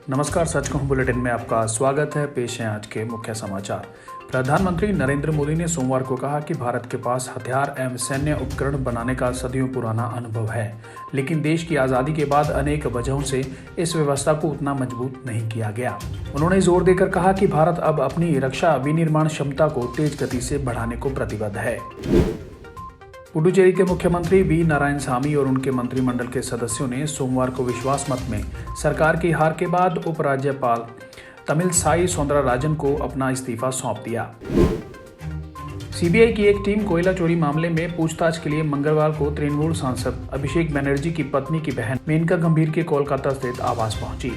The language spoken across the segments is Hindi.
नमस्कार, सच कहूं बुलेटिन में आपका स्वागत है। पेश है आज के मुख्य समाचार। प्रधानमंत्री नरेंद्र मोदी ने सोमवार को कहा कि भारत के पास हथियार एवं सैन्य उपकरण बनाने का सदियों पुराना अनुभव है, लेकिन देश की आज़ादी के बाद अनेक वजहों से इस व्यवस्था को उतना मजबूत नहीं किया गया। उन्होंने जोर देकर कहा कि भारत अब अपनी रक्षा विनिर्माण क्षमता को तेज गति से बढ़ाने को प्रतिबद्ध है। पुडुचेरी के मुख्यमंत्री वी नारायणसामी और उनके मंत्रिमंडल के सदस्यों ने सोमवार को विश्वास मत में सरकार की हार के बाद उपराज्यपाल तमिलसाई सौंदरराजन को अपना इस्तीफा सौंप दिया। सीबीआई की एक टीम कोयला चोरी मामले में पूछताछ के लिए मंगलवार को तृणमूल सांसद अभिषेक बनर्जी की पत्नी की बहन मेनका गंभीर के कोलकाता स्थित आवास पहुंची।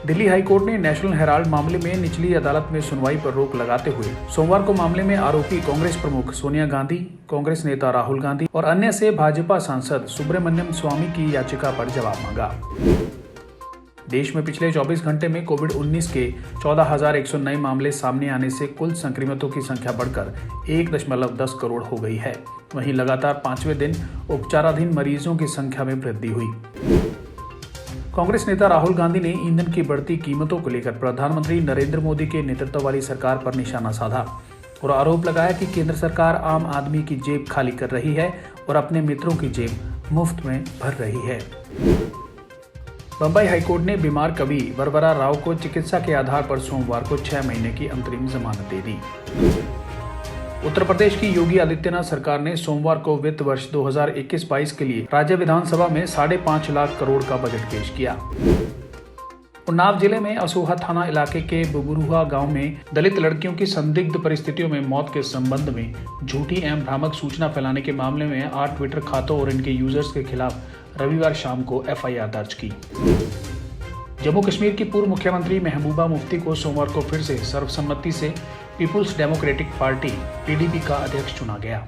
दिल्ली हाईकोर्ट ने नेशनल हेराल्ड मामले में निचली अदालत में सुनवाई पर रोक लगाते हुए सोमवार को मामले में आरोपी कांग्रेस प्रमुख सोनिया गांधी, कांग्रेस नेता राहुल गांधी और अन्य से भाजपा सांसद सुब्रमण्यम स्वामी की याचिका पर जवाब मांगा। देश में पिछले 24 घंटे में कोविड-19 के 14,109 नए मामले सामने आने से कुल संक्रमितों की संख्या बढ़कर 1.10 करोड़ हो गई है। वहीं लगातार 5वें दिन उपचाराधीन मरीजों की संख्या में वृद्धि हुई। कांग्रेस नेता राहुल गांधी ने ईंधन की बढ़ती कीमतों को लेकर प्रधानमंत्री नरेंद्र मोदी के नेतृत्व वाली सरकार पर निशाना साधा और आरोप लगाया कि केंद्र सरकार आम आदमी की जेब खाली कर रही है और अपने मित्रों की जेब मुफ्त में भर रही है। बंबई हाईकोर्ट ने बीमार कवि वरवरा राव को चिकित्सा के आधार पर सोमवार को 6 महीने की अंतरिम जमानत दे दी। उत्तर प्रदेश की योगी आदित्यनाथ सरकार ने सोमवार को वित्त वर्ष 2021-22 के लिए राज्य विधानसभा में 5.5 लाख करोड़ का बजट पेश किया। उन्नाव जिले में असोहा थाना इलाके के बुबुरुहा गांव में दलित लड़कियों की संदिग्ध परिस्थितियों में मौत के संबंध में झूठी एवं भ्रामक सूचना फैलाने के मामले में 8 ट्विटर खातों और इनके यूजर्स के खिलाफ रविवार शाम को एफआईआर दर्ज की। जम्मू कश्मीर की पूर्व मुख्यमंत्री महबूबा मुफ्ती को सोमवार को फिर से सर्वसम्मति से पीपुल्स डेमोक्रेटिक पार्टी पीडीपी का अध्यक्ष चुना गया।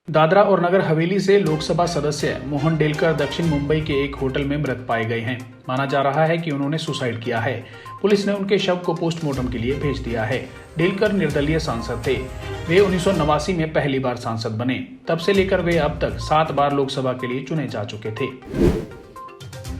दादरा और नगर हवेली से लोकसभा सदस्य मोहन डेलकर दक्षिण मुंबई के एक होटल में मृत पाए गए हैं। माना जा रहा है कि उन्होंने सुसाइड किया है। पुलिस ने उनके शव को पोस्टमार्टम के लिए भेज दिया है। डेलकर निर्दलीय सांसद थे। वे 1989 में पहली बार सांसद बने। तब से लेकर वे अब तक 7 बार लोकसभा के लिए चुने जा चुके थे।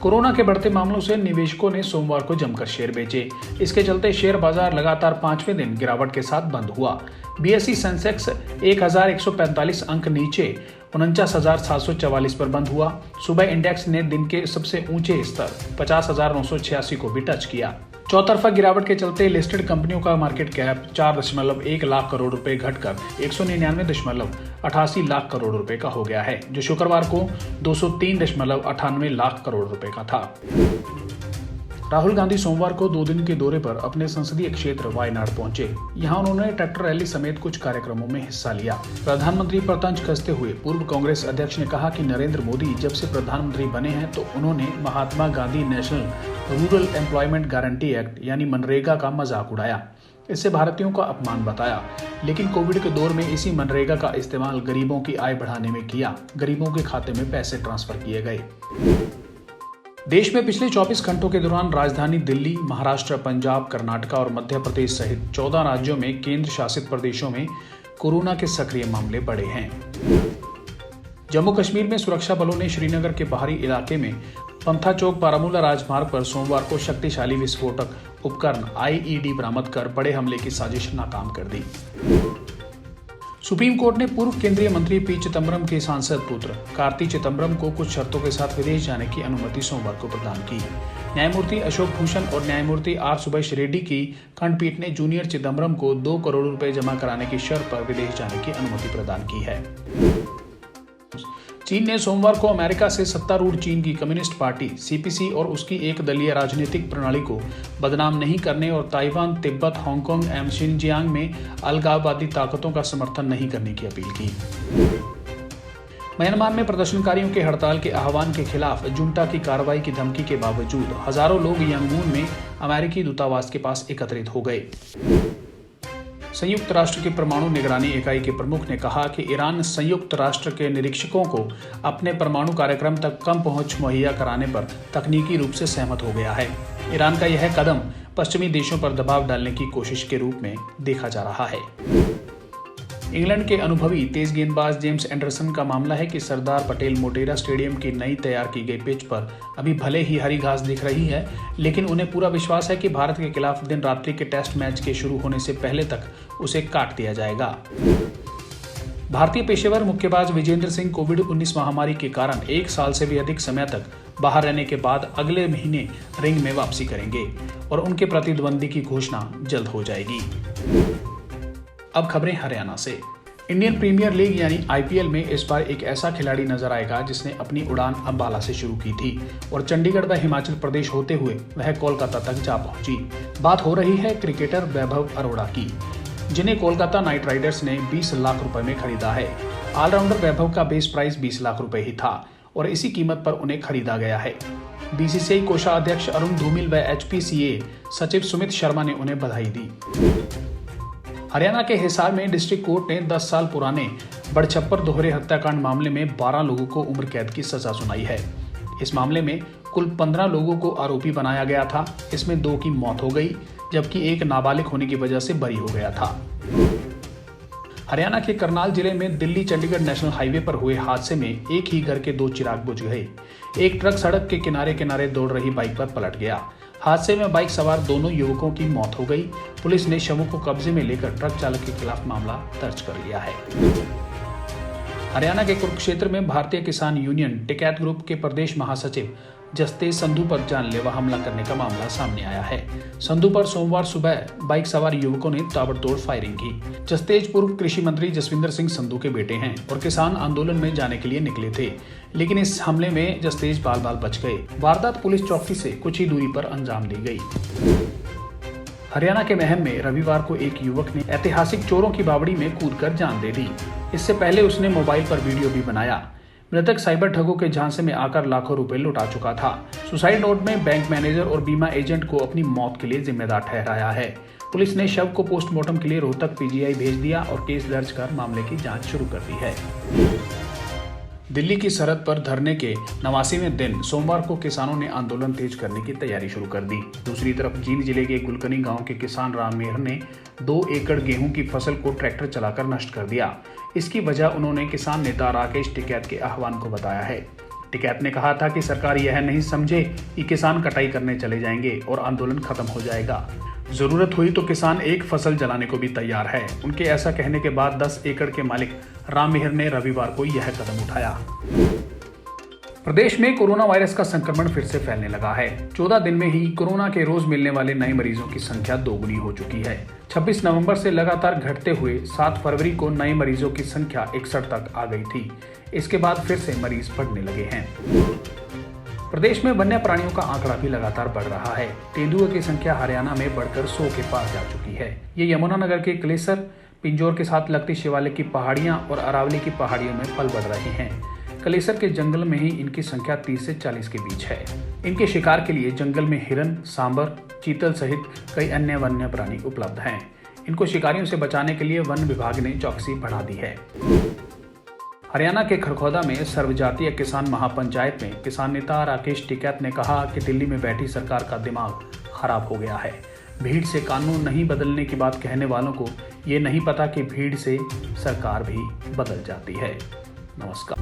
कोरोना के बढ़ते मामलों से निवेशकों ने सोमवार को जमकर शेयर बेचे। इसके चलते शेयर बाजार लगातार 5वें दिन गिरावट के साथ बंद हुआ। बीएसई सेंसेक्स 1145 अंक नीचे 49,744 पर बंद हुआ। सुबह इंडेक्स ने दिन के सबसे ऊंचे स्तर 50,986 को भी टच किया। चौतरफा गिरावट के चलते लिस्टेड कंपनियों का मार्केट कैप 4.1 लाख करोड़ रुपए घटकर 199.88 लाख करोड़ रुपए का हो गया है, जो शुक्रवार को 203.98 लाख करोड़ रुपए का था। राहुल गांधी सोमवार को 2 दिन के दौरे पर अपने संसदीय क्षेत्र वायनाड पहुंचे। यहां उन्होंने ट्रैक्टर रैली समेत कुछ कार्यक्रमों में हिस्सा लिया। प्रधानमंत्री पर तंज कसते हुए पूर्व कांग्रेस अध्यक्ष ने कहा कि नरेंद्र मोदी जब से प्रधानमंत्री बने हैं तो उन्होंने Mahatma Gandhi national rural employment guarantee act यानी मनरेगा का मजाक उड़ाया। इससे भारतीयों का अपमान बताया, लेकिन कोविड के दौर में इसी मनरेगा का इस्तेमाल गरीबों की आय बढ़ाने में किया। गरीबों के खाते में पैसे ट्रांसफर किए गए। देश में पिछले 24 घंटों के दौरान राजधानी दिल्ली, महाराष्ट्र, पंजाब, कर्नाटक और मध्य प्रदेश सहित 14 राज्यों में केंद्र शासित प्रदेशों में कोरोना के सक्रिय मामले बढ़े हैं। जम्मू कश्मीर में सुरक्षा बलों ने श्रीनगर के बाहरी इलाके में पंथा चौक बारामूला राजमार्ग पर सोमवार को शक्तिशाली विस्फोटक उपकरण आईईडी बरामद कर बड़े हमले की साजिश नाकाम कर दी। सुप्रीम कोर्ट ने पूर्व केंद्रीय मंत्री पी चिदम्बरम के सांसद पुत्र कार्ति चिदम्बरम को कुछ शर्तों के साथ विदेश जाने की अनुमति सोमवार को प्रदान की। न्यायमूर्ति अशोक भूषण और न्यायमूर्ति आर सुभाष रेड्डी की खंडपीठ ने जूनियर चिदम्बरम को 2 करोड़ रुपए जमा कराने की शर्त पर विदेश जाने की अनुमति प्रदान की है। चीन ने सोमवार को अमेरिका से सत्तारूढ़ चीन की कम्युनिस्ट पार्टी सीपीसी और उसकी एक दलीय राजनीतिक प्रणाली को बदनाम नहीं करने और ताइवान, तिब्बत, हांगकांग एवं शिनजियांग में अलगाववादी ताकतों का समर्थन नहीं करने की अपील की। म्यांमार में प्रदर्शनकारियों के हड़ताल के आह्वान के खिलाफ जुंटा की कार्रवाई की धमकी के बावजूद हजारों लोग यांगून में अमेरिकी दूतावास के पास एकत्रित हो गए। संयुक्त राष्ट्र की परमाणु निगरानी इकाई के प्रमुख ने कहा कि ईरान संयुक्त राष्ट्र के निरीक्षकों को अपने परमाणु कार्यक्रम तक कम पहुंच मुहैया कराने पर तकनीकी रूप से सहमत हो गया है। ईरान का यह कदम पश्चिमी देशों पर दबाव डालने की कोशिश के रूप में देखा जा रहा है। इंग्लैंड के अनुभवी तेज गेंदबाज जेम्स एंडरसन का मामला है कि सरदार पटेल मोटेरा स्टेडियम की नई तैयार की गई पिच पर अभी भले ही हरी घास दिख रही है, लेकिन उन्हें पूरा विश्वास है कि भारत के खिलाफ दिन रात्रि के टेस्ट मैच के शुरू होने से पहले तक उसे काट दिया जाएगा। भारतीय पेशेवर मुक्केबाज विजेंद्र सिंह कोविड-19 महामारी के कारण 1 साल से भी अधिक समय तक बाहर रहने के बाद अगले महीने रिंग में वापसी करेंगे और उनके प्रतिद्वंदी की घोषणा जल्द हो जाएगी। अब खबरें हरियाणा से। इंडियन प्रीमियर लीग यानी आईपीएल में इस बार एक ऐसा खिलाड़ी नजर आएगा जिसने अपनी उड़ान अंबाला से शुरू की थी और चंडीगढ़ व हिमाचल प्रदेश होते हुए वह कोलकाता तक जा पहुंची। बात हो रही है क्रिकेटर वैभव अरोड़ा की, जिन्हें कोलकाता नाइट राइडर्स ने 20 लाख रुपए में खरीदा है। ऑलराउंडर वैभव का बेस प्राइस 20 लाख रुपए ही था और इसी कीमत पर उन्हें खरीदा गया है। बीसीसीआई कोषाध्यक्ष अरुण धूमिल व एचपीसीए सचिव सुमित शर्मा ने उन्हें बधाई दी। हरियाणा के हिसार में डिस्ट्रिक्ट कोर्ट ने 10 साल पुराने बड़छप्पर दोहरे हत्याकांड मामले में 12 लोगों को उम्र कैद की सजा सुनाई है। इस मामले में कुल 15 लोगों को आरोपी बनाया गया था। इसमें 2 की मौत हो गई, जबकि एक नाबालिग होने की वजह से बरी हो गया था। हरियाणा के करनाल जिले में दिल्ली चंडीगढ़ नेशनल हाईवे पर हुए हादसे में एक ही घर के 2 चिराग बुझ गए। एक ट्रक सड़क के किनारे किनारे दौड़ रही बाइक पर पलट गया। हादसे में बाइक सवार दोनों युवकों की मौत हो गई। पुलिस ने शवों को कब्जे में लेकर ट्रक चालक के खिलाफ मामला दर्ज कर लिया है। हरियाणा के कुरुक्षेत्र में भारतीय किसान यूनियन टिकैत ग्रुप के प्रदेश महासचिव जस्तेज संधू पर जानलेवा हमला करने का मामला सामने आया है। संधू पर सोमवार सुबह बाइक सवार युवकों ने ताबड़तोड़ फायरिंग की। जस्तेज पूर्व कृषि मंत्री जसविंदर सिंह संधू के बेटे हैं और किसान आंदोलन में जाने के लिए निकले थे, लेकिन इस हमले में जस्तेज बाल बाल बच गए। वारदात पुलिस चौकी से कुछ ही दूरी पर अंजाम दी गई। हरियाणा के महम में रविवार को एक युवक ने ऐतिहासिक चोरों की बावड़ी में कूदकर जान दे दी। इससे पहले उसने मोबाइल पर वीडियो भी बनाया। मृतक साइबर ठगों के झांसे में आकर लाखों रुपए लुटा चुका था। सुसाइड नोट में बैंक मैनेजर और बीमा एजेंट को अपनी मौत के लिए जिम्मेदार ठहराया है। पुलिस ने शव को पोस्टमार्टम के लिए रोहतक पीजीआई भेज दिया और केस दर्ज कर मामले की जांच शुरू कर दी है। दिल्ली की सरहद पर धरने के 89वें दिन सोमवार को किसानों ने आंदोलन तेज करने की तैयारी शुरू कर दी। दूसरी तरफ जींद जिले के गुलकनी गांव के किसान राम मेहर ने 2 एकड़ गेहूं की फसल को ट्रैक्टर चलाकर नष्ट कर दिया। इसकी वजह उन्होंने किसान नेता राकेश टिकैत के आह्वान को बताया है। टिकैत ने कहा था कि सरकार यह नहीं समझे कि किसान कटाई करने चले जाएंगे और आंदोलन खत्म हो जाएगा। जरूरत हुई तो किसान एक फसल जलाने को भी तैयार है। उनके ऐसा कहने के बाद 10 एकड़ के मालिक राम मेहर ने रविवार को यह कदम उठाया। प्रदेश में कोरोना वायरस का संक्रमण फिर से फैलने लगा है। 14 दिन में ही कोरोना के रोज मिलने वाले नए मरीजों की संख्या दोगुनी हो चुकी है। 26 नवंबर से लगातार घटते हुए 7 फरवरी को नए मरीजों की संख्या 61 तक आ गई थी। इसके बाद फिर से मरीज बढ़ने लगे हैं। प्रदेश में वन्य प्राणियों का आंकड़ा भी लगातार बढ़ रहा है। तेंदुओं की संख्या हरियाणा में बढ़कर 100 के पार जा चुकी है। ये यमुनानगर के क्लेसर, पिंजौर के साथ लगती शिवालिक की पहाड़ियां और अरावली की पहाड़ियों में पल बढ़ रहे हैं। क्लेसर के जंगल में ही इनकी संख्या 30 से 40 के बीच है। इनके शिकार के लिए जंगल में हिरन, सांबर, चीतल सहित कई अन्य वन्य प्राणी उपलब्ध हैं। इनको शिकारियों से बचाने के लिए वन विभाग ने चौकसी बढ़ा दी है। हरियाणा के खरखौदा में सर्वजातीय किसान महापंचायत में किसान नेता राकेश टिकैत ने कहा कि दिल्ली में बैठी सरकार का दिमाग खराब हो गया है। भीड़ से कानून नहीं बदलने की बात कहने वालों को ये नहीं पता कि भीड़ से सरकार भी बदल जाती है। नमस्कार।